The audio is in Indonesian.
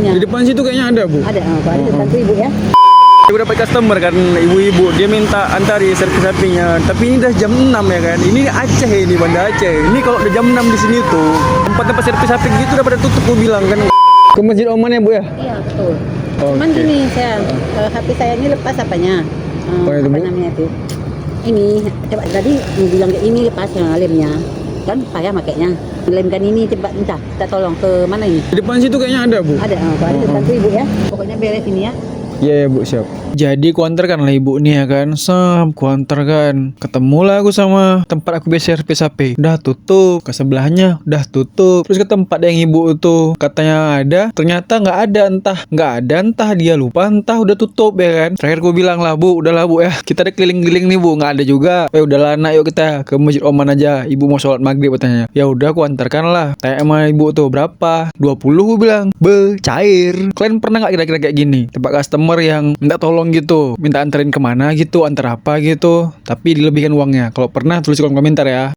ininya. Di depan situ kayaknya ada, Bu. Ada, ada bantu ibu ya. Ibu dapat customer kan, ibu-ibu dia minta antari servis sapinya. Tapi ini udah jam 6 ya kan. Ini Aceh, ini Banda Aceh. Ini kalau udah jam 6 di sini tuh, tempat-tempat servis sapi gitu udah pada tutup, gue bilang kan. Ke Masjid Oman ya, Bu ya? Iya, betul. Oke. Cuman gini, saya HP saya ini lepas apanya? Apa itu, Bu? Namanya itu? Ini, coba tadi bilang kayak ini lepas lemnya. Kan payah makainya. Lemkan ini coba entah, kita tolong ke mana ini? Di depan situ kayaknya ada, Bu. Ada, ada bantu ibu ya. Pokoknya beres ini ya. Iya, Bu, siap. Jadi kuantar kan lah ibu nih ya kan. Kuantar kan. Ketemulah aku sama tempat aku biasa servis HP. Udah tutup. Ke sebelahnya udah tutup. Terus ke tempat yang ibu tuh katanya ada, ternyata nggak ada, entah dia lupa, entah udah tutup ya kan. Terakhir aku bilang lah, Bu, udahlah Bu ya. Kita ada keliling-keliling nih, Bu, nggak ada juga. Udahlah nak, yuk kita ke Masjid Oman aja. Ibu mau sholat maghrib katanya. Ya udah aku antarkan lah. Tanya sama ibu tuh berapa? 20 gue bilang. Cair. Kalian pernah nggak kira-kira kayak gini? Tempat customer yang minta tolong gitu, minta anterin kemana gitu, antar apa gitu, tapi dilebihkan uangnya. Kalau pernah tulis di kolom komentar ya.